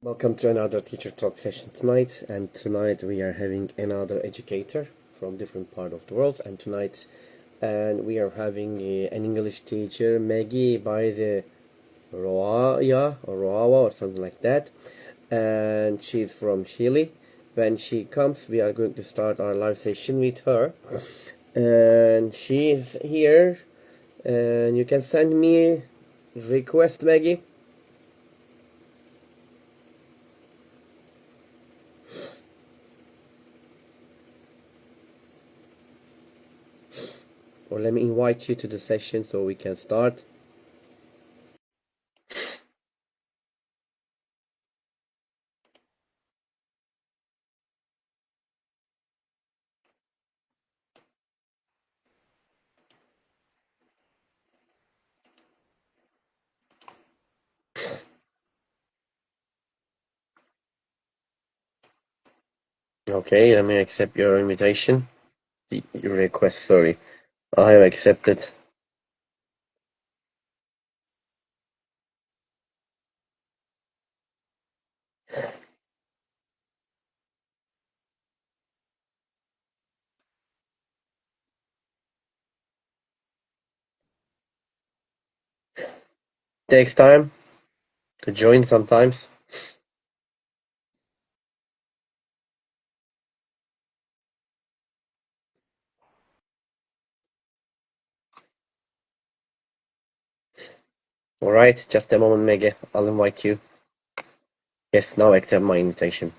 Welcome to another teacher talk session tonight, and tonight we are having another educator from different part of the world, and we are having an English teacher, Maggie Baeza Rojava or something like that, and she's from Chile. When she comes, we are going to start our live session with her, and she is here, and you can send me request, Maggie. Or let me invite you to the session so we can start. Okay, let me accept your invitation. Your request, sorry. I have accepted. Takes time to join sometimes. Alright, just a moment, Maggie. I'll invite you. Yes, now accept my invitation.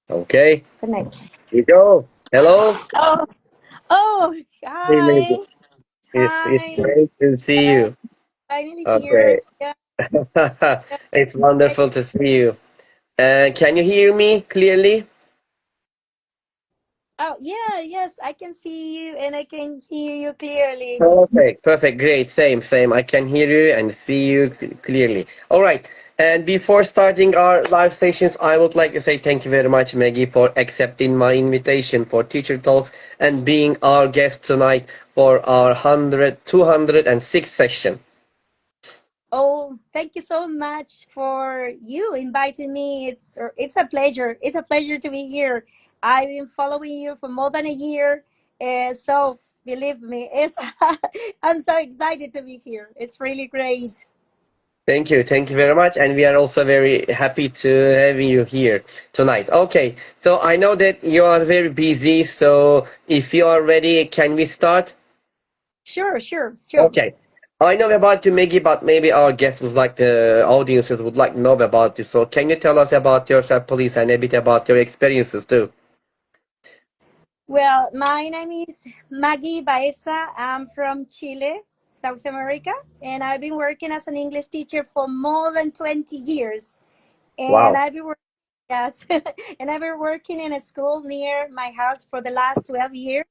Okay, Connect. here we go. Hello. Oh, Hey, Maggie. hi. It's Hi. great to see Yeah, you. finally here. Okay. Yeah, It's yeah. wonderful to see you. Can you hear me clearly? Oh, yeah, yes, I can see you and I can hear you clearly. Perfect, perfect, great, same. I can hear you and see you clearly. All right, and before starting our live sessions, I would like to say thank you very much, Maggie, for accepting my invitation for Teacher Talks and being our guest tonight for our 206 session. Oh, thank you so much for you inviting me. It's a pleasure. It's a pleasure to be here. I've been following you for more than a year, so believe me, it's I'm so excited to be here. It's really great. Thank you very much, and we are also very happy to have you here tonight. Okay, so I know that you are very busy, so if you are ready, can we start? Sure. Okay. I know about you, Maggie, but maybe our guests would like the audiences would like to know about you. So can you tell us about yourself, please, and a bit about your experiences too? Well, my name is Maggie Baeza. I'm from Chile, South America, and I've been working as an English teacher for more than 20 years. And Wow. I've been working, yes, and I've been working in a school near my house for the last 12 years.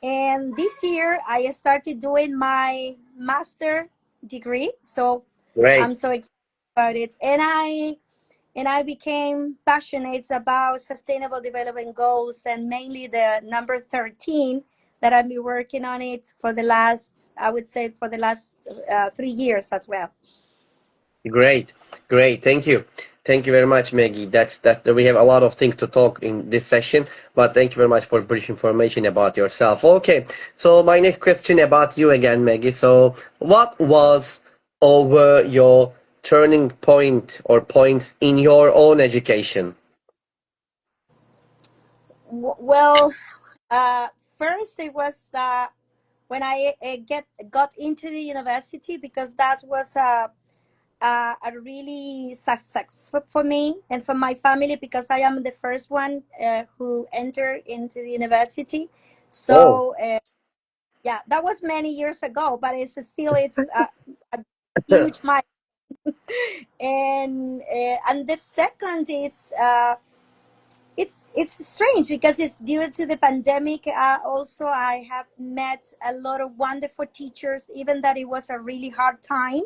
And this year, I started doing my master degree. So Great. I'm so excited about it. And I became passionate about sustainable development goals and mainly the number 13 that I've been working on it for the last, I would say, for the last 3 years as well. Great. Great. Thank you. Thank you very much, Maggie. We have a lot of things to talk in this session, but thank you very much for brief information about yourself. Okay. So my next question about you again, Maggie. So what was over your turning point or points in your own education? Well, uh, first it was when I got into the university because that was a really success for me and for my family because I am the first one who entered into the university. Oh. So yeah, that was many years ago, but it's a huge milestone. And the second is it's strange because it's due to the pandemic. Also, I have met a lot of wonderful teachers, even that it was a really hard time.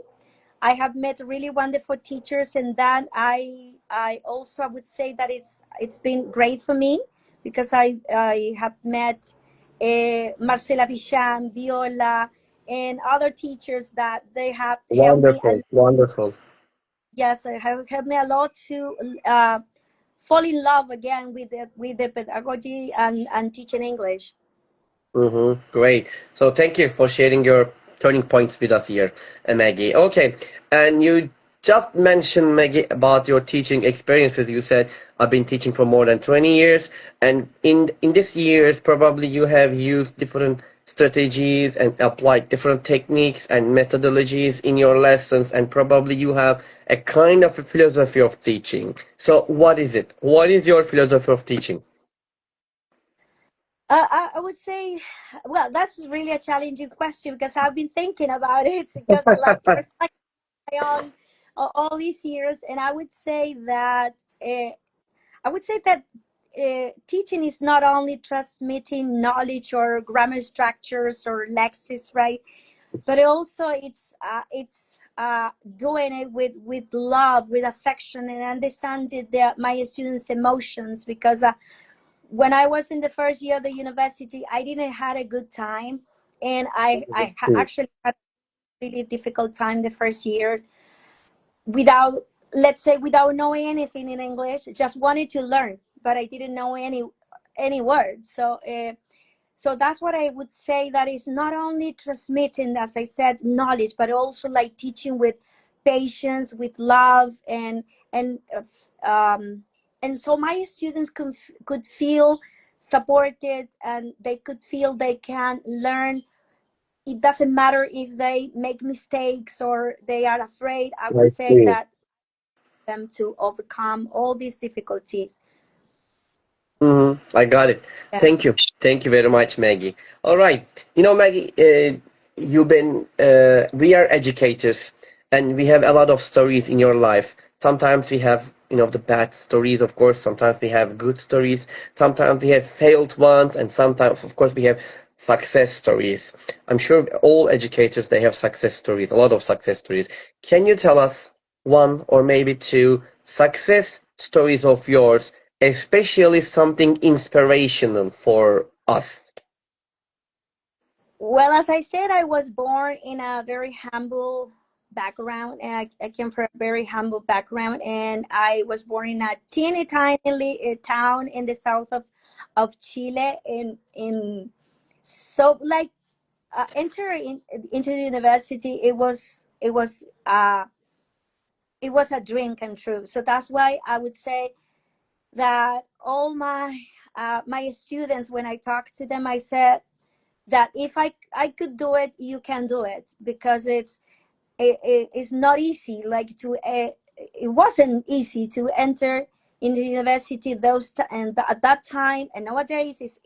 I have met really wonderful teachers, and then I also would say that it's been great for me because I have met Marcela Bichan, Viola, and other teachers that they have helped me. Wonderful, wonderful. Yes, it have helped me a lot to uh, fall in love again with the pedagogy and teaching English. Mm-hmm. Great. So thank you for sharing your turning points with us here, Maggie. Okay, and you just mentioned, Maggie, about your teaching experiences. You said I've been teaching for more than 20 years, and in these years, probably you have used different strategies and applied different techniques and methodologies in your lessons, and probably you have a kind of a philosophy of teaching. So what is it? What is your philosophy of teaching? I would say, well, that's really a challenging question because I've been thinking about it because, like, reflecting on all these years, and I would say that teaching is not only transmitting knowledge or grammar structures or lexis, right? But also it's doing it with love, with affection, and understanding my students' emotions. Because when I was in the first year of the university, I didn't had a good time, and actually had a really difficult time the first year without, let's say, without knowing anything in English. Just wanted to learn, but I didn't know any words. So that's what I would say, that is not only transmitting, as I said, knowledge, but also like teaching with patience, with love, and so my students could feel supported, and they could feel they can learn. It doesn't matter if they make mistakes or they are afraid. I would I say see. that them to overcome all these difficulties. I got it. Yeah. Thank you. Thank you very much, Maggie. All right. You know, Maggie, we are educators and we have a lot of stories in your life. Sometimes we have, the bad stories, of course. Sometimes we have good stories. Sometimes we have failed ones. And sometimes, of course, we have success stories. I'm sure all educators, they have success stories, a lot of success stories. Can you tell us one or maybe two success stories of yours, especially something inspirational for us? Well, as I said, I was born in a very humble background, and I came from a very humble background, and I was born in a teeny tiny town in the south of Chile. In so like entering into the university, it was a dream come true. So that's why I would say that all my students, when I talk to them, I said that if I could do it, you can do it, because it's not easy, like to it wasn't easy to enter in the university at that time, and nowadays is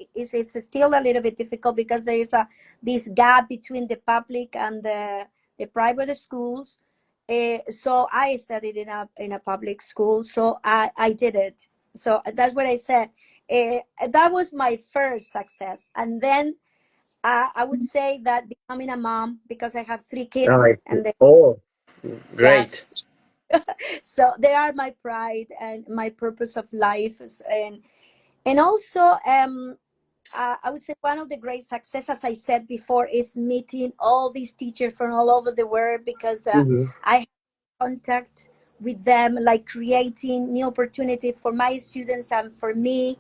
still a little bit difficult because there is a this gap between the public and the private schools. So I studied in a public school, so I did it. So that's what I said. That was my first success, and then I would say that becoming a mom, because I have three I kids, see. and they, Oh, great. yes, so they are my pride and my purpose of life. And also, I would say one of the great successes, as I said before, is meeting all these teachers from all over the world, because Mhm. I have contact with them, like creating new opportunity for my students and for me.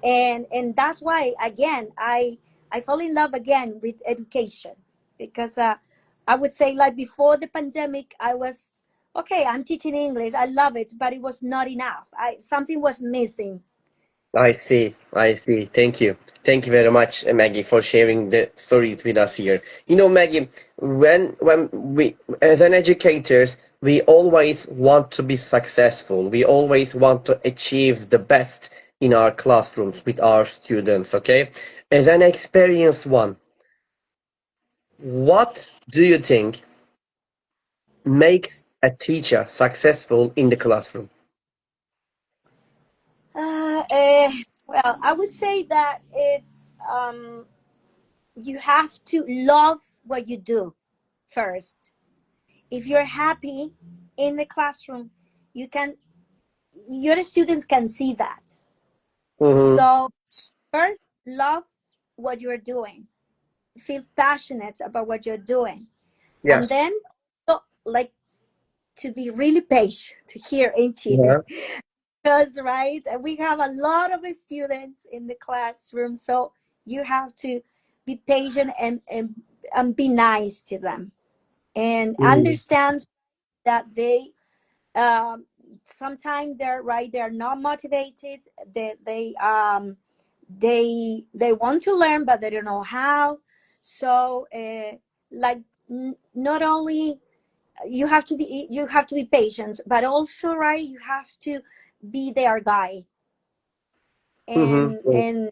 And that's why, again, I fall in love again with education, because I would say, like, before the pandemic, I was okay, I'm teaching English, I love it, but it was not enough. I Something was missing. I see. I see. Thank you. Thank you very much, Maggie, for sharing the stories with us here. You know, Maggie, when we, as an educators, we always want to be successful. We always want to achieve the best in our classrooms with our students, okay? As an experienced one, what do you think makes a teacher successful in the classroom? uh, uh, well, I would say that it's you have to love what you do first. If you're happy in the classroom, you can your students can see that. Mm-hmm. So first, love, what you're doing, feel passionate about what you're doing, and Yes. then so, like, to be really patient here in Chile, Yeah. because right, we have a lot of students in the classroom, so you have to be patient and be nice to them and Mm-hmm. understand that they um sometimes they're right, they're not motivated, they want to learn but they don't know how. So like, not only you have to be patient, but also right, you have to be their guide Mm-hmm. and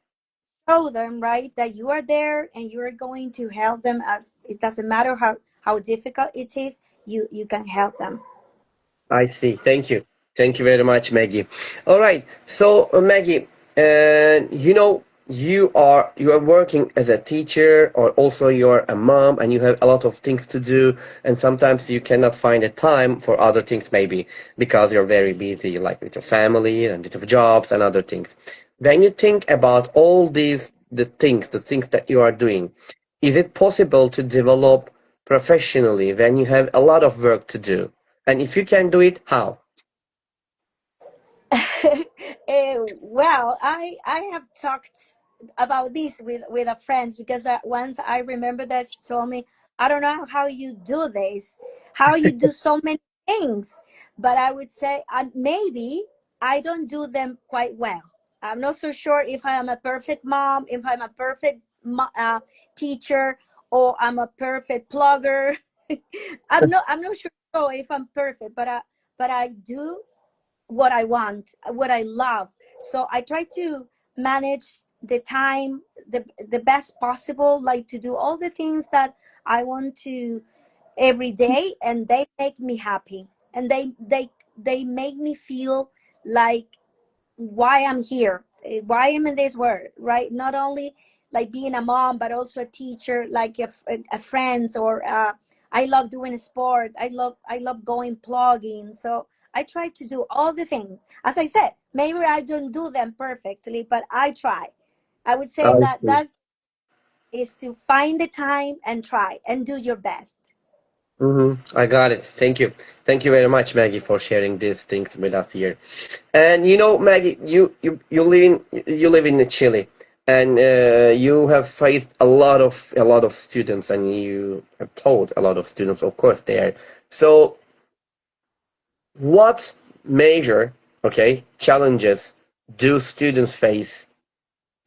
show them right that you are there and you are going to help them. As it doesn't matter how difficult it is, you can help them. I see. Thank you. Thank you very much, Maggie. All right. So, Maggie, you are working as a teacher, or also you're a mom, and you have a lot of things to do, and sometimes you cannot find a time for other things, maybe because you're very busy, like with your family and with your jobs and other things. When you think about all these, the things that you are doing, is it possible to develop professionally when you have a lot of work to do? And if you can do it, how? Well, I have talked about this with a friend, because once I remember that she told me, I don't know how you do this, how you do so many things. But I would say, maybe I don't do them quite well. I'm not so sure if I am a perfect mom, if I'm a perfect teacher, or I'm a perfect blogger. I'm not sure if I'm perfect, but I do what I want, what I love. So I try to manage the time the best possible, like to do all the things that I want to every day, and they make me happy, and they make me feel like why I'm here, why I'm in this world, right? Not only like being a mom, but also a teacher, like a friend, or I love doing sport. I love going plugging. So I try to do all the things. As I said, maybe I don't do them perfectly, but I try. I would say I that see. that's is to find the time and try and do your best. I got it. Thank you. Thank you very much, Maggie, for sharing these things with us here. And Maggie, you live in Chile, and you have faced a lot of students, and you have taught a lot of students, of course, there. So, what major, okay, challenges do students face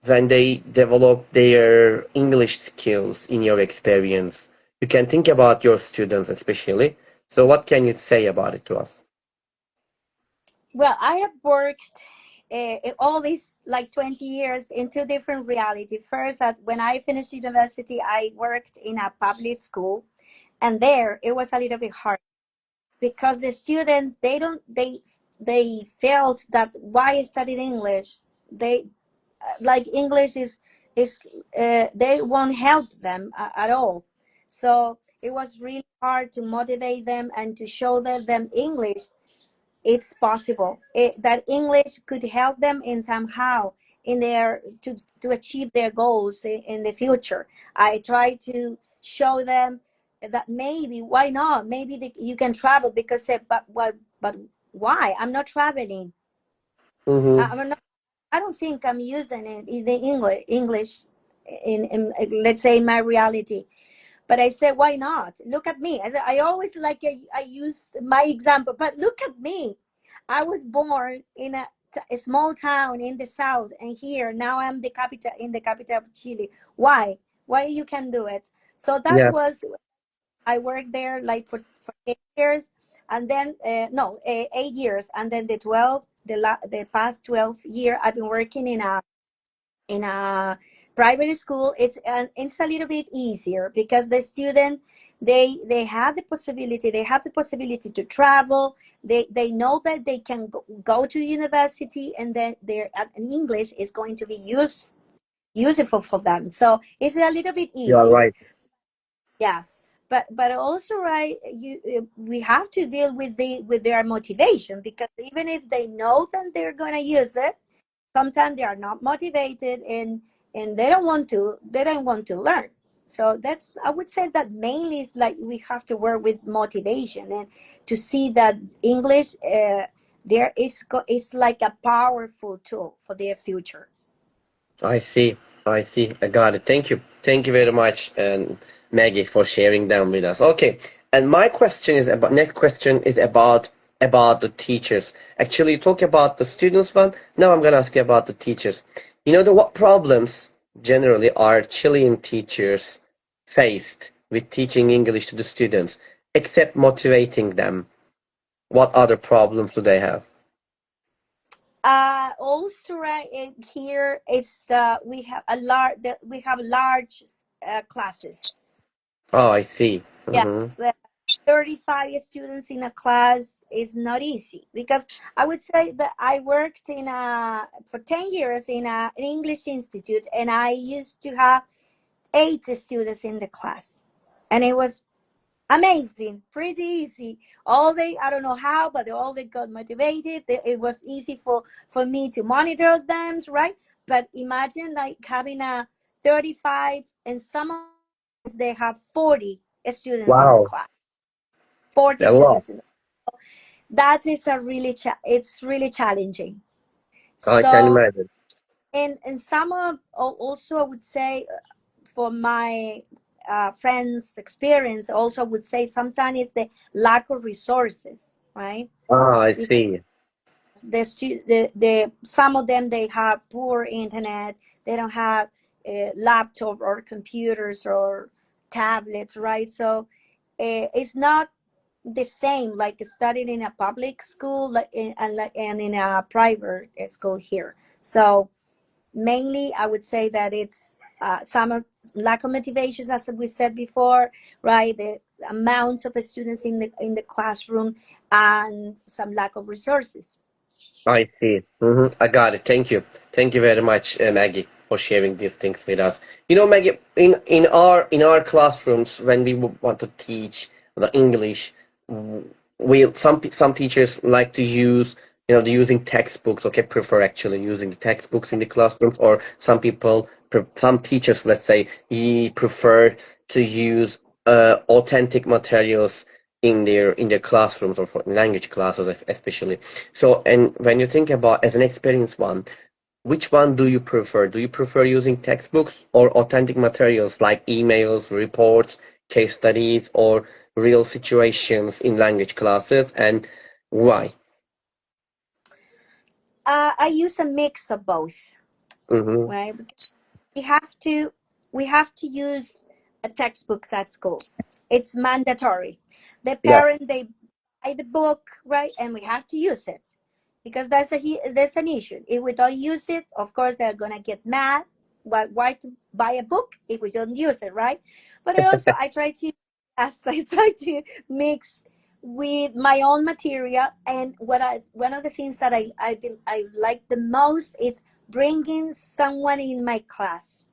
when they develop their English skills in your experience? You can think about your students especially. So what can you say about it to us? Well, I have worked all these like 20 years in two different reality. First, that when I finished university, I worked in a public school, and there it was a little bit hard because the students they don't they felt that why study English, they like English is they won't help them at all. So it was really hard to motivate them and to show them English, it's possible, that English could help them in somehow in their to achieve their goals in the future. I try to show them that maybe why not, maybe you can travel, because but what, but why I'm not traveling, Mm-hmm. I'm not, I don't think I'm using it in the English in let's say my reality. But I said, why not? Look at me. I said, I always like I use my example, but look at me. I was born in a small town in the south, and here now I'm the capital in the capital of Chile. Why? Why you can do it? So that Yes. was I worked there like for 8 years, and then no 8 years, and then the past 12 year I've been working in a private school. It's a little bit easier because the student they have the possibility, to travel. They know that they can go to university, and then their and English is going to be useful for them, so it's a little bit You are easier. right. Yes, but also right, we have to deal with their motivation, because even if they know that they're going to use it, sometimes they are not motivated, and they don't want to learn. So that's, I would say that mainly is like we have to work with motivation and to see that English, there is like a powerful tool for their future. I see. I see. I got it. Thank you. Thank you very much, and Maggie, for sharing them with us. Okay. And my question is about next question is about the teachers. Actually, you talk about the students one. Now I'm gonna ask you about the teachers. You know the what problems generally are Chilean teachers faced with teaching English to the students, except motivating them? What other problems do they have? Also, right here, it's the we have large classes. Oh, I see. Yeah, Mm-hmm. so 35 students in a class is not easy, because I would say that I worked for 10 years in an English institute, and I used to have 8 students in the class, and it was amazing, pretty easy. All they, I don't know how, but all they got motivated. It was easy for me to monitor them, right? But imagine like having a 35, and some of they have 40 students in the Wow, class. 40 a lot. students in the, that is a really it's really challenging. I can So, imagine. and some of, also I would say, for my friends experience, also would say sometimes it's the lack of resources, right? Ah, I Because see. the some of them, they have poor internet, they don't have a laptop or computers or tablets, right? So it's not the same like studying in a public school, and in a private school here. So mainly I would say that it's lack of motivations, as we said before, right? The amount of students in the classroom, and some lack of resources. I see. I got it. Thank you. Thank you very much, Maggie, for sharing these things with us. You know, Maggie, in our classrooms, when we want to teach the English, we some teachers like to use, the using textbooks. Okay, prefer actually using the textbooks in the classrooms, or some teachers, let's say, prefer to use authentic materials in their classrooms, or for language classes especially. So, and when you think about as an experienced one, which one do you prefer? Do you prefer using textbooks or authentic materials like emails, reports, case studies, or real situations in language classes, and why? I use a mix of both, Mm-hmm. right? we have to we have to use a textbooks at school. It's mandatory. The Yes. parent, they buy the book, right, and we have to use it, because that's an issue. If we don't use it, of course they're gonna get mad. Why to buy a book if we don't use it, right? But I try to, as I try to mix with my own material. And one of the things that I like the most is bringing someone in my class,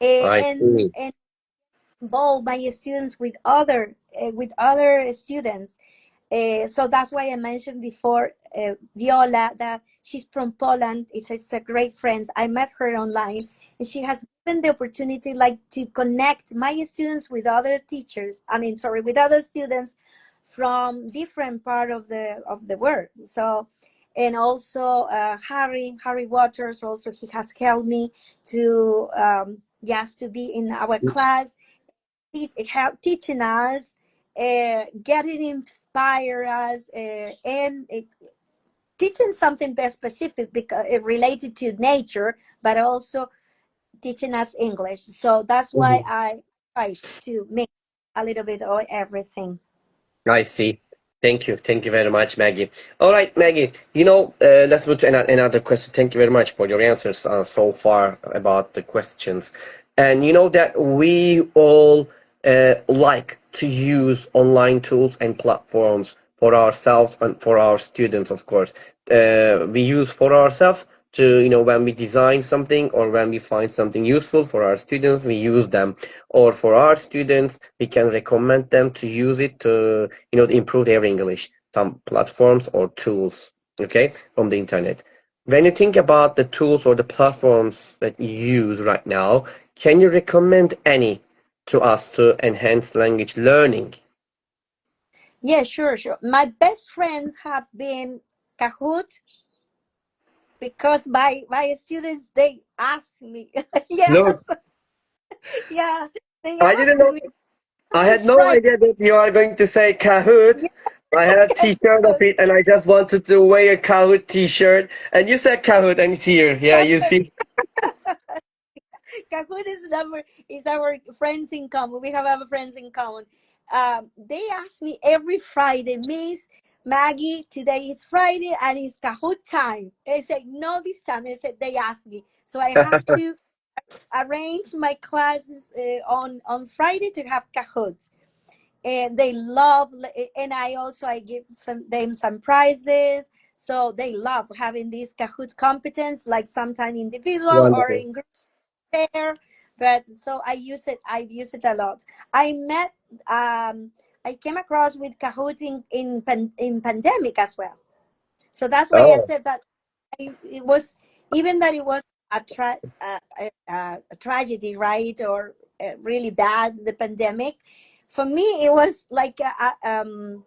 I see. and involve my students with other students. So that's why I mentioned before, Viola, that she's from Poland. It's a great friend. I met her online, and she has given the opportunity like to connect my students with other teachers. I mean, sorry, with other students from different part of the world. So, and also Harry Waters, also he has helped me to just to be in our class, help teaching us, getting inspire us, and teaching something very specific, because related to nature, but also teaching us English. So that's why Mhm. I tried to mix a little bit of everything. I see. Thank you. Thank you very much, Maggie. All right, Maggie. Let's move to another question. Thank you very much for your answers so far about the questions. And you know that we all like to use online tools and platforms for ourselves and for our students, of course. We use for ourselves to, when we design something or when we find something useful for our students, we use them. Or for our students, we can recommend them to use it to, improve their English, some platforms or tools, okay, from the internet. when you think about the tools or the platforms that you use right now, can you recommend any to us to enhance language learning? Yeah, sure, sure. My best friends have been Kahoot because my students they ask me. Look, Yes, yeah, they I didn't ask know. me I every had no Friday. idea that you are going to say Kahoot. Yeah, I had a t-shirt of Kahoot. it and I just wanted to wear a Kahoot t-shirt. And you said Kahoot and it's here. Yeah, you see. Kahoot is our friends in common. We have our friends in common. They ask me every Friday, Miss Maggie, today is Friday and it's Kahoot time. I said, no, this time. I said, they asked me. So I have to arrange my classes on Friday to have Kahoot. And they love, and I give them some prizes. So they love having this Kahoot competence, like sometimes individual or Wonderful. in group there, but so I've used it a lot. I met I came across with Kahoot in pandemic as well. So that's why I Oh, said that it was, even that it was a tragedy, right, or really bad, the pandemic. For me, it was like an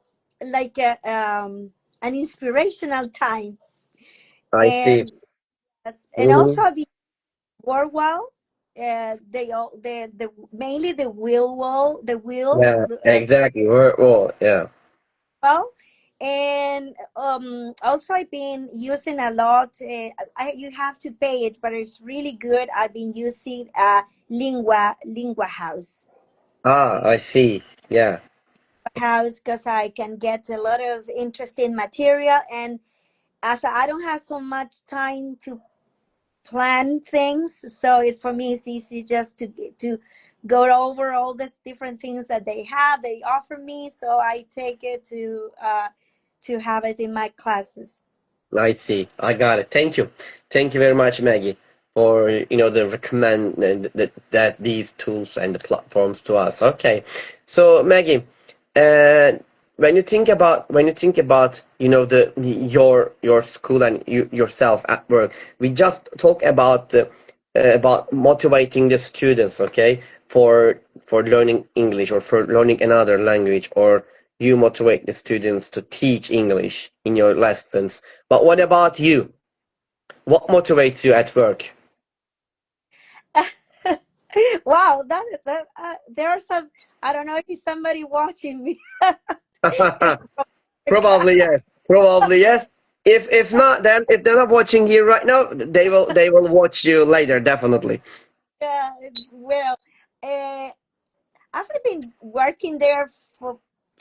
inspirational time. I see. And and Hmm. also I've work well. They all the mainly the wheel Yeah, exactly. Well, yeah. well, and also I've been using a lot. You have to pay it, but it's really good. I've been using Lingua Ah, I see. Yeah, House because I can get a lot of interesting material, and as I don't have so much time to plan things, so it's for me it's easy just to go over all the different things that they offer me, so I take it to have it in my classes. I see. I got it. Thank you. Thank you very much, Maggie, for the recommend that these tools and the platforms to us. Okay. So, Maggie, uh, when you think about the your school and yourself at work, we just talk about motivating the students, okay, for learning English or for learning another language, or you motivate the students to teach English in your lessons. But what about you? What motivates you at work? Wow, that is there are some, I don't know if somebody watching me from class. Probably yes. Probably yes. If not, then if they're not watching you right now, they will watch you later, definitely. Yeah, well, uh, as I've been working there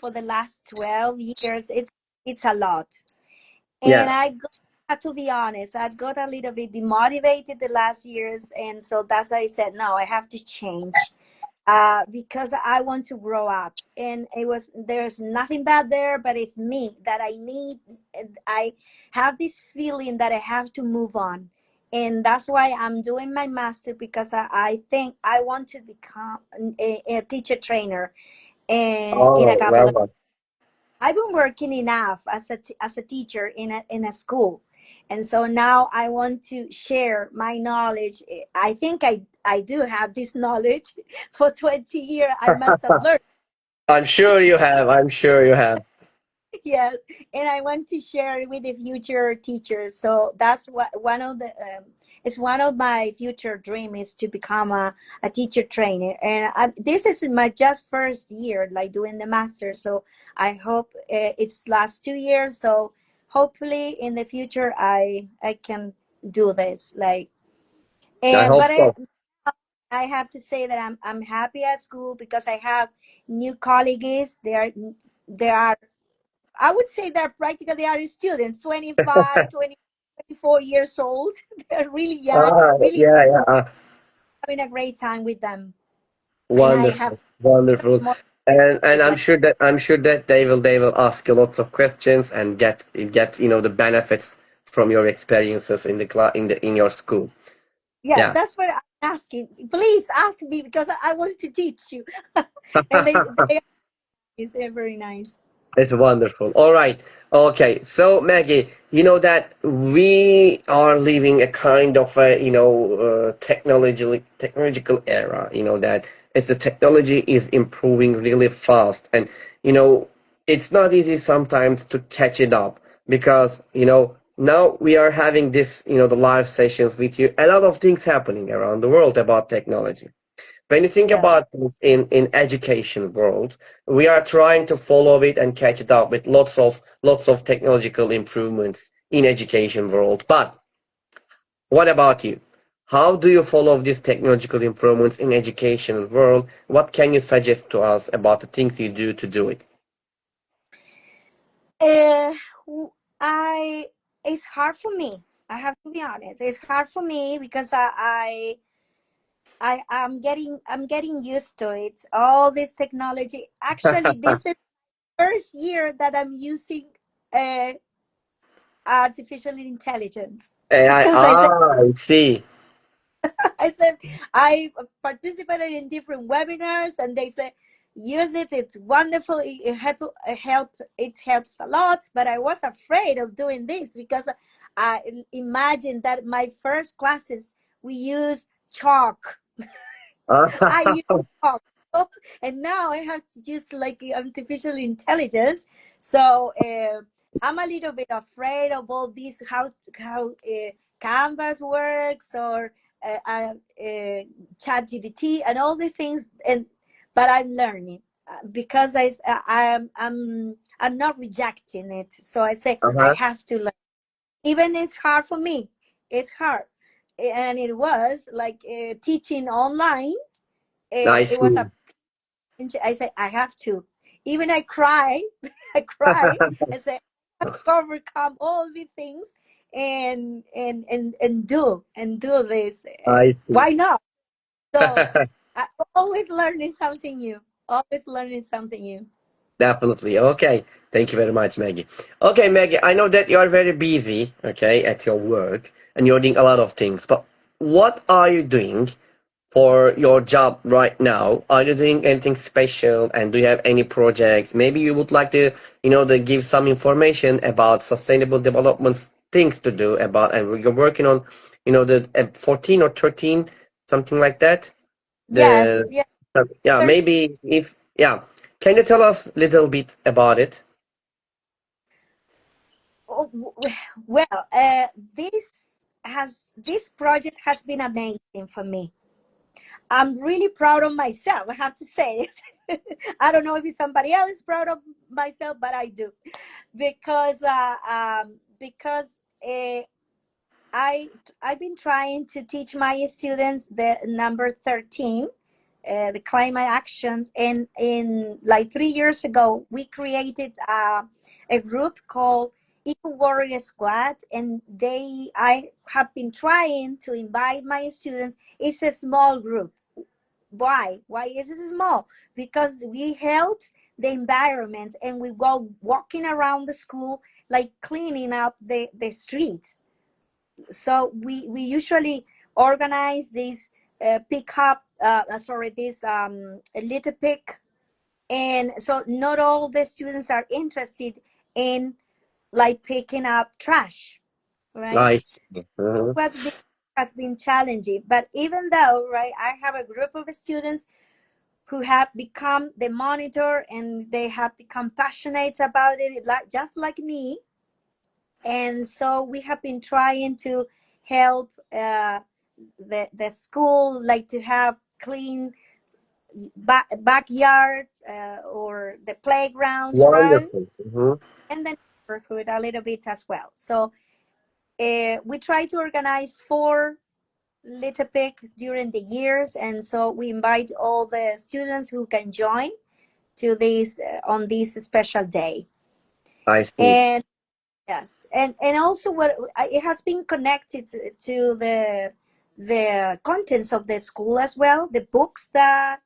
for the last 12 years, it's a lot. And Yeah, had to be honest, I got a little bit demotivated the last years, and so that's why I said no, I have to change because I want to grow up. And there's nothing bad there, but it's me that I need. I have this feeling that I have to move on, and that's why I'm doing my master, because I think I want to become a teacher trainer in a oh couple well of. done. I've been working enough as a teacher in a school, and so now I want to share my knowledge. I think I do have this knowledge. For 20 years I must have learned. I'm sure you have. I'm sure you have. Yes, and I want to share it with the future teachers. So that's what one of the it's one of my future dream is to become a teacher trainer. And this is my just first year, like doing the master. So I hope it's last 2 years. So hopefully in the future I can do this. Like, I and hope but so. I have to say that I'm happy at school because I have new colleagues. They are, I would say they're practically they are students, 25, 24 years old. They're really young, Ah, really yeah, yeah. having a great time with them. And I Wonderful, have wonderful. more And I'm like, sure that they will ask you lots of questions and get the benefits from your experiences in the in your school. yes, Yeah. that's what I'm asking. Please ask me because I wanted to teach you. And they are very nice. It's wonderful. All right. Okay. So, Maggie, you know that we are living a kind of a, technological era. You know that as the technology is improving really fast, and you know, it's not easy sometimes to catch it up because, now we are having this, the live sessions with you. A lot of things happening around the world about technology. When you think Yes. about this in education world, we are trying to follow it and catch it up with lots of technological improvements in education world. But what about you? How do you follow these technological improvements in education world? What can you suggest to us about the things you do to do it? Uh, w- I it's hard for me. I have to be honest. It's hard for me because I'm getting used to it. All this technology. Actually, this is first year that I'm using uh, artificial intelligence AI, because I said I see. I said I participated in different webinars and they say use it. It's wonderful. It helps a lot. But I was afraid of doing this because I imagine that my first classes we use chalk. I use chalk. And now I have to use like artificial intelligence. So I'm a little bit afraid of all this, how Canvas works or ChatGPT and all the things. But I'm learning because I'm not rejecting it. So I say I Uh-huh. have to learn. Even it's hard for me. It's hard, and it was like teaching online. I It was see. a I say I have to. Even I cry, I cry. I say I have to overcome all the things and do this. I see. Why not? So I always learning something new. Always learning something new. Definitely. Okay. Thank you very much, Maggie. Okay, Maggie, I know that you are very busy, okay, at your work and you're doing a lot of things, but what are you doing for your job right now? Are you doing anything special and do you have any projects? Maybe you would like to, to give some information about sustainable development things to do about, and you're working on, the 14 or 13, something like that. Yes, The yes. yeah, maybe if yeah, can you tell us a little bit about it? Oh, well, this project has been amazing for me. I'm really proud of myself. I have to say it. I don't know if somebody else is proud of myself, but I do because I I've been trying to teach my students the number 13, the climate actions, and in like 3 years ago we created a group called Eco Warrior Squad, and I have been trying to invite my students. It's a small group. Why is it small? Because we helps the environment and we go walking around the school like cleaning up the streets. So we usually organize this pick up sorry this a little pick, and so not all the students are interested in like picking up trash, right? Nice. Mhm. What's been has been challenging, but even though, right, I have a group of students who have become the monitor and they have become passionate about it, like just like me. And so we have been trying to help the school, like to have clean backyard or the playgrounds, right? Wonderful. Mhm. And the neighborhood a little bit as well. So we try to organize 4 little pick during the years, and so we invite all the students who can join to this on this special day. I see. And yes, and also what it has been connected to the contents of the school as well. The books that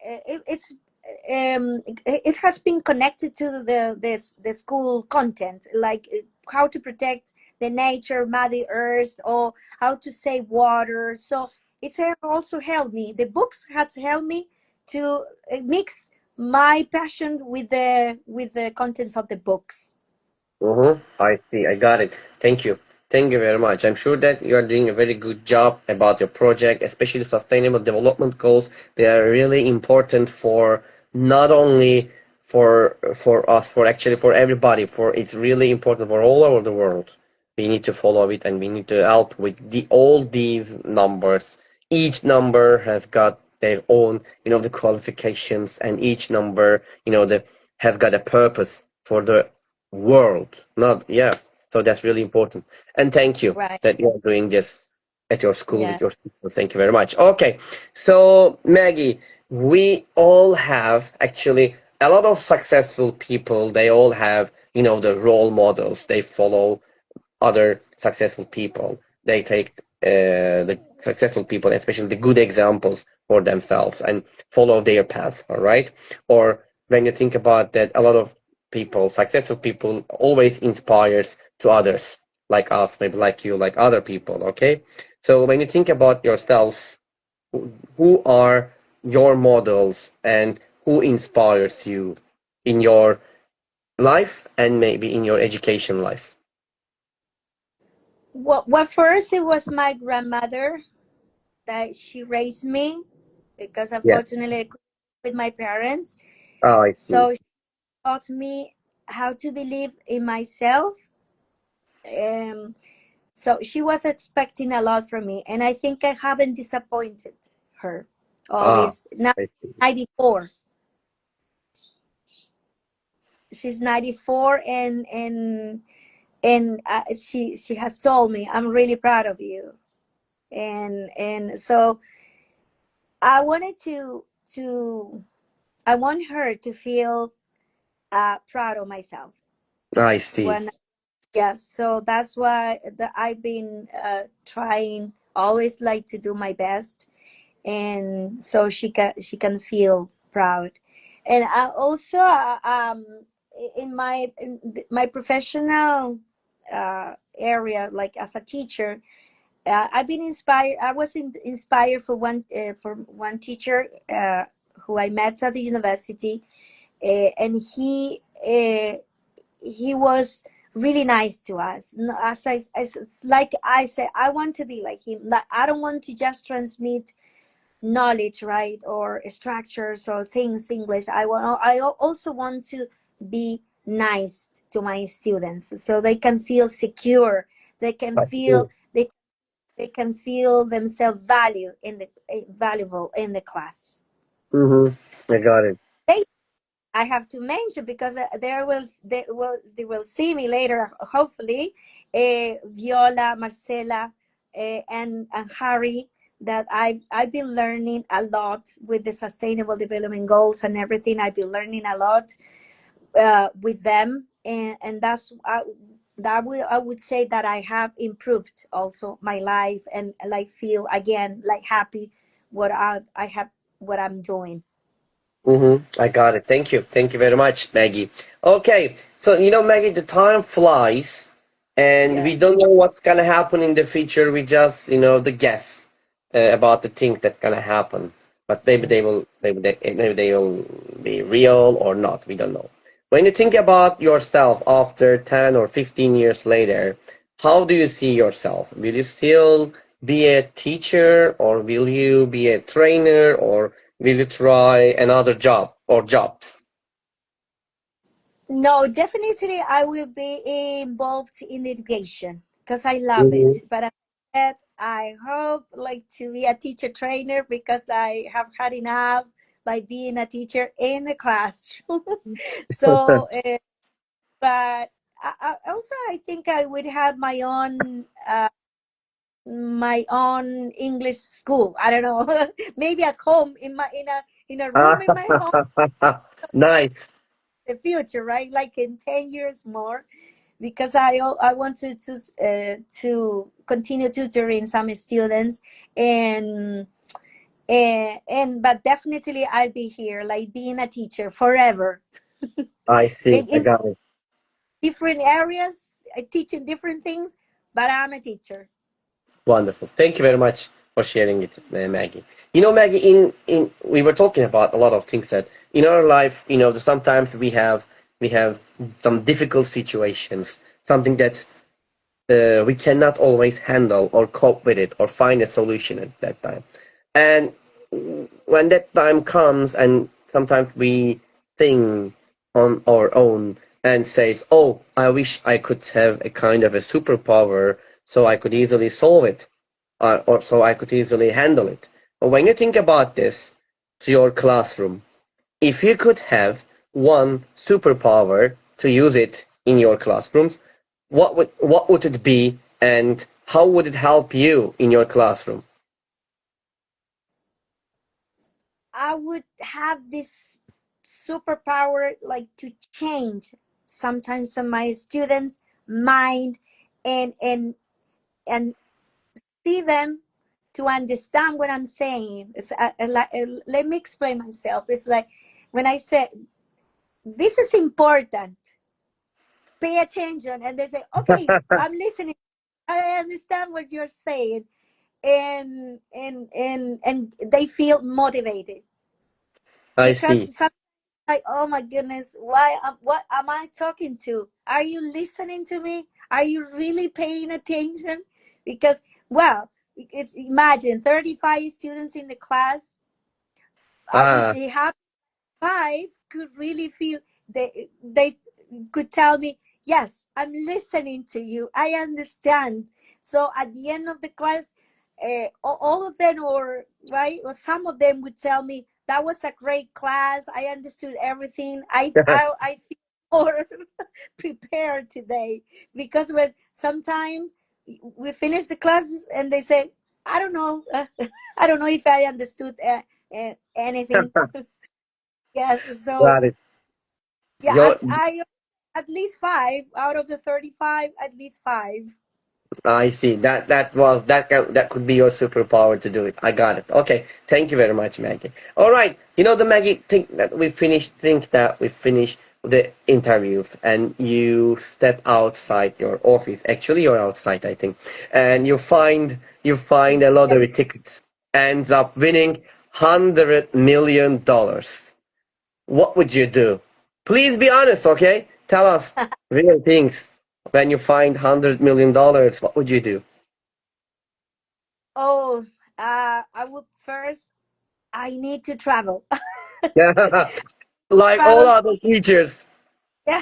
it has been connected to the school content, like how to protect the nature, Mother Earth, or how to save water. So it's also helped me. The books has helped me to mix my passion with the contents of the books. Mm-hmm. I see. I got it. Thank you. Thank you very much. I'm sure that you are doing a very good job about your project, especially sustainable development goals. They are really important for not only for us, for actually for everybody. For it's really important for all over the world. We need to follow it and we need to help with all these numbers. Each number has got their own, the qualifications, and each number, have got a purpose for the world. Not, yeah. So that's really important. And thank you Right. that you're doing this at your school Yeah. with your students. Thank you very much. Okay. So, Maggie, we all have actually a lot of successful people. They all have, the role models. They follow other successful people. They take the successful people, especially the good examples for themselves and follow their path, all right? Or when you think about that, a lot of people, successful people, always inspires to others, like us, maybe like you, like other people, okay? So when you think about yourself, who are your models and who inspires you in your life and maybe in your education life? Well, first it was my grandmother that she raised me because Yeah. unfortunately I couldn't live with my parents. Oh, I see. So she taught me how to believe in myself. Um, so she was expecting a lot from me, and I think I haven't disappointed her. All Ah, this now, I see. 94. She's 94, and she has told me, "I'm really proud of you." And so I wanted to I want her to feel proud of myself I see. when yes. So that's why I've been trying always like to do my best, and so she can feel proud. And I also in my professional area, like as a teacher, I've been inspired. I was inspired for one teacher who I met at the university, and he was really nice to us. As it's like I said, I want to be like him. Like I don't want to just transmit knowledge, right, or structures or things English. I also want to be nice to my students so they can feel secure. They can I see. feel they can feel themselves valuable in the class. Mm-hmm. I got it. They I have to mention because they will see me later, hopefully. Viola, Marcela, and Harry. That I've been learning a lot with the Sustainable Development Goals and everything. I've been learning a lot with them, and that's I would say that I have improved also my life, and like feel again like happy I have what I'm doing. Mm-hmm. I got it. Thank you. Thank you very much, Maggie. Okay. So, Maggie, the time flies and Yeah. we don't know what's gonna happen in the future. We just, the guess about the things that gonna happen. But maybe they will be real or not. We don't know. When you think about yourself after 10 or 15 years later, how do you see yourself? Will you still be a teacher, or will you be a trainer, or will you try another job or jobs? No, definitely I will be involved in education because I love it. Hmm. But as I said, I hope like to be a teacher trainer because I have had enough like being a teacher in the classroom. So, but also I think I would have my own English school. I don't know, maybe at home in a room in my home. Nice. The future, right? Like in 10 years more, because I wanted to continue tutoring some students, and but definitely I'll be here, like being a teacher forever, I see. I in got it. different areas. I teach in different things, but I'm a teacher. Wonderful. Thank you very much for sharing it, Maggie. Maggie, in we were talking about a lot of things that in our life, sometimes we have some difficult situations, something that we cannot always handle or cope with it or find a solution at that time. And when that time comes, and sometimes we think on our own and says, "Oh, I wish I could have a kind of a superpower so I could easily solve it, or so I could easily handle it." But when you think about this, to your classroom, if you could have one superpower to use it in your classrooms, what would it be, and how would it help you in your classroom? I would have this superpower like to change sometimes of my students' mind and see them to understand what I'm saying. Let me explain myself. It's like when I say this is important, pay attention, and they say, "Okay, I'm listening. I understand what you're saying," and they feel motivated I because see. some like, oh my goodness, what am I talking to? Are you listening to me? Are you really paying attention? Because, well, it's imagine 35 students in the class. I would Ah, they have five could really feel they could tell me, yes, I'm listening to you, I understand. So at the end of the class, all of them, or right, or some of them would tell me that was a great class, I understood everything, I feel more prepared today. Because when sometimes we finish the classes and they say, I don't know, I don't know if I understood anything. Yes, so got it. yeah, Your, I at least five out of the 35, at least five. I see. That could be your superpower to do it. I got it. Okay. Thank you very much, Maggie. All right. The Maggie think that we finished the interview, and you step outside your office. Actually, you're outside, I think, and you find a Yeah. lottery ticket, ends up winning $100 million. What would you do? Please be honest, okay? Tell us real things. When you find $100 million, what would you do? Oh, I would first. I need to travel. Like all Travel. other teachers. Yeah,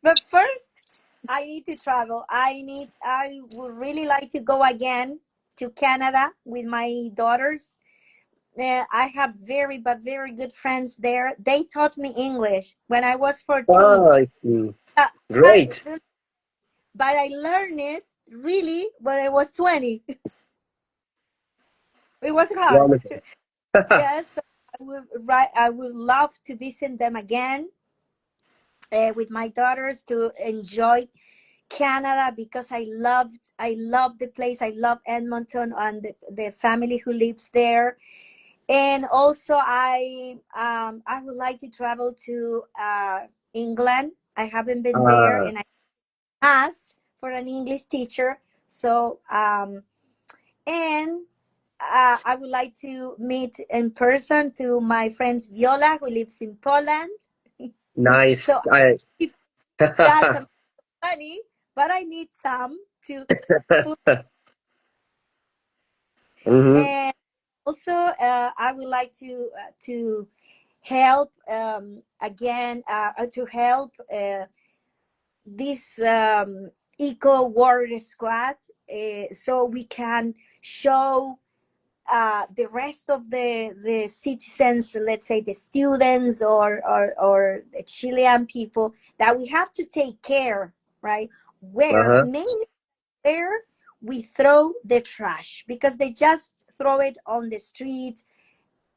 but first, I need to travel. I would really like to go again to Canada with my daughters. I have but very good friends there. They taught me English when I was Oh, 14. I see. Uh, I, Great. but I learned it really when I was 20. It was hard. Wonderful. Yes, I would love to visit them again with my daughters to enjoy Canada because I loved the place. I love Edmonton and the family who lives there. And also I would like to travel to England. I haven't been there, Ah, and I asked for an English teacher. So and I would like to meet in person to my friends Viola, who lives in Poland. nice. So if that's some money, but I need some to food. hmm And also, I would like to help again to help this eco warrior squad, so we can show the rest of the citizens, let's say the students or the Chilean people, that we have to take care, right? Where Uh-huh. mainly where we throw the trash, because they just throw it on the street,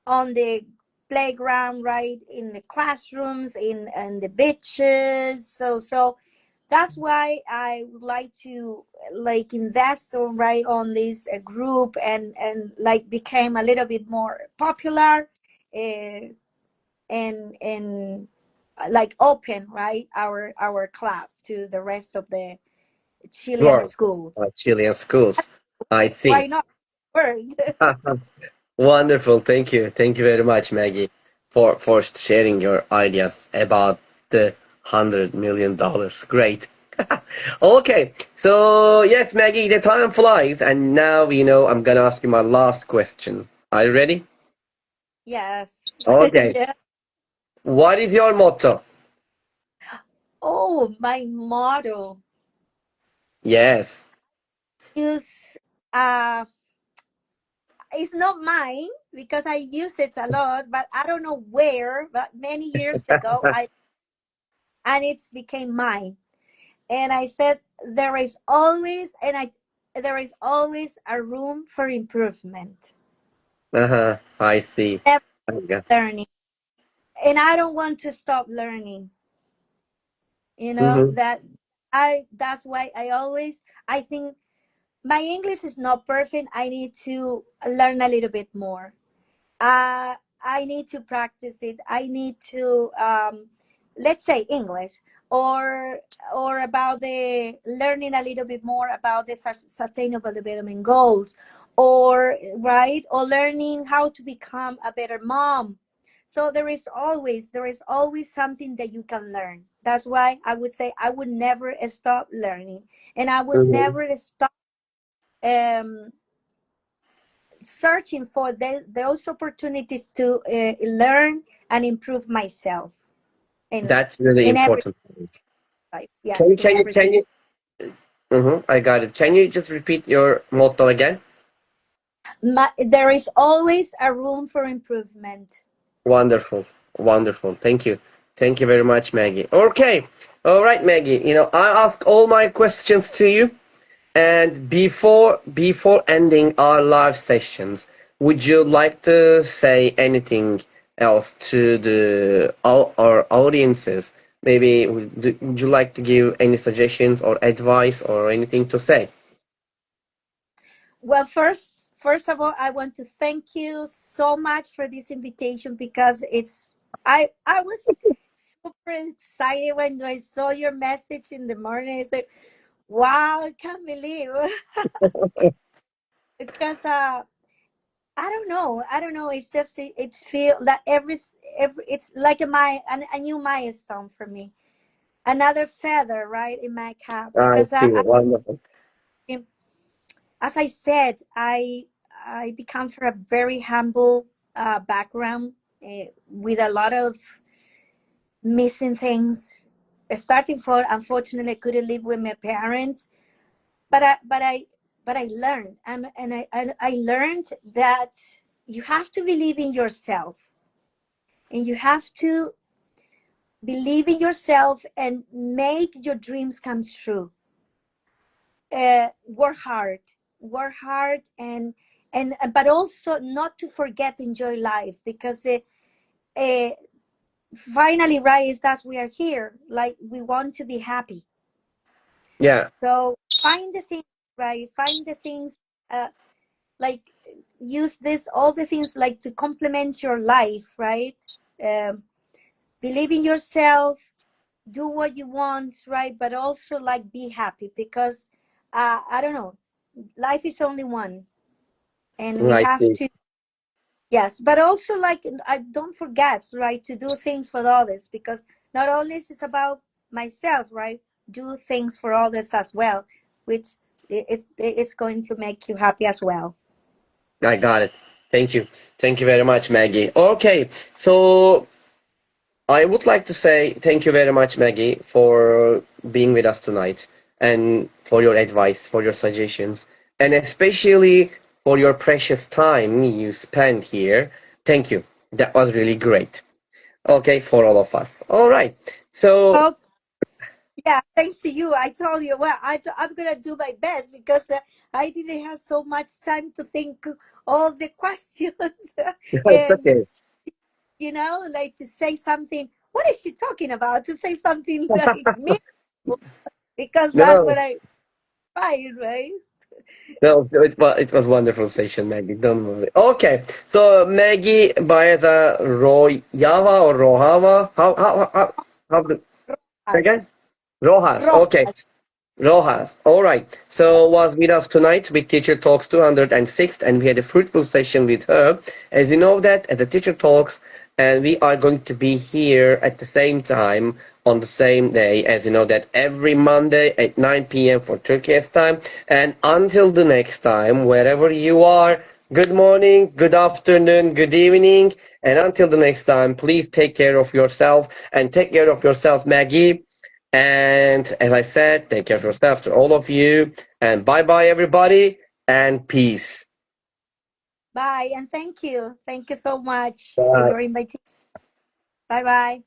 on the playground, right, in the classrooms, in the beaches. So that's why I would like to like invest on right on this group, and like became a little bit more popular, uh, and like open right our club to the rest of the Chilean Sure. schools. Chilean schools. I see. Why not? Word. Wonderful. Thank you. Thank you very much, Maggie. for sharing your ideas about the $100 million. Great. Okay, so yes, Maggie, the time flies, and now I'm gonna ask you my last question. Are you ready? Yes. Okay. Yeah. What is your motto? Oh, my motto Yes. use it's not mine because I use it a lot, but I don't know where, but many years ago I and it's became mine. And I said there is always a room for improvement. Uh-huh. I see. Never Okay. learning. And I don't want to stop learning. You know, Mm-hmm. that I that's why I think my English is not perfect. I need to learn a little bit more. I need to practice it. I need to, let's say, English, or about the learning a little bit more about the sustainable development goals, or right, or learning how to become a better mom. So there is always something that you can learn. That's why I would say I would never stop learning, and I would Mm-hmm. never stop. Um, Searching for those opportunities to learn and improve myself in That's really every important. life. Yeah, Can you in can you can everything. you mm-hmm, I got it. Can you just repeat your motto again? There is always a room for improvement. Wonderful. Wonderful. Thank you. Thank you very much, Maggie. Okay. All right, Maggie. I ask all my questions to you. And before ending our live sessions, would you like to say anything else to our audiences? Maybe would you like to give any suggestions or advice or anything to say? Well, first of all, I want to thank you so much for this invitation because I was super excited when I saw your message in the morning. I said, "Wow, I can't believe," because I don't know. It's just it's feel that every it's like a new milestone for me, another feather right in my cap. I Because see. Wonderful. as I said, I become from a very humble background with a lot of missing things. Starting for unfortunately, I couldn't live with my parents, but I learned, and I learned that you have to believe in yourself, and you have to believe in yourself and make your dreams come true. Work hard, work hard, and but also not to forget enjoy life, because uh, finally, right, is that we are here, like we want to be happy. Yeah. So find the things, right, find the things, uh, like use this all the things like to complement your life, right? um, Believe in yourself, do what you want, right? But also like be happy, because I don't know, life is only one, and we I have see. to, yes, but also like I don't forget, right, to do things for others, because not only is this about myself, right? Do things for others as well, which it's going to make you happy as well. I got it. Thank you. Thank you very much, Maggie. Okay. So I would like to say thank you very much, Maggie, for being with us tonight and for your advice, for your suggestions, and especially for your precious time you spent here. Thank you. That was really great. Okay, for all of us. All right. So, Oh, yeah, thanks to you. I told you, well, I'm gonna do my best, because I didn't have so much time to think all the questions, it's and okay. like to say something. What is she talking about? To say something like me, because that's No, what I find, right? no, it was wonderful session, Maggie. Don't worry. Okay, so Maggie Baeza Rojava or Rojava? How do, say again? Rojas, Rojas. Okay. Rojas. Rojas. All right. So was with us tonight with Teacher Talks 206, and we had a fruitful session with her. As you know that at the Teacher Talks, and we are going to be here at the same time on the same day, as you know, that every Monday at 9 p.m. for Turkish time. And until the next time, wherever you are, good morning, good afternoon, good evening. And until the next time, please take care of yourself and take care of yourself, Maggie. And as I said, take care of yourself to all of you. And bye bye, everybody, and peace. Bye, and thank you. Thank you so much for Bye. your invitation. Bye bye.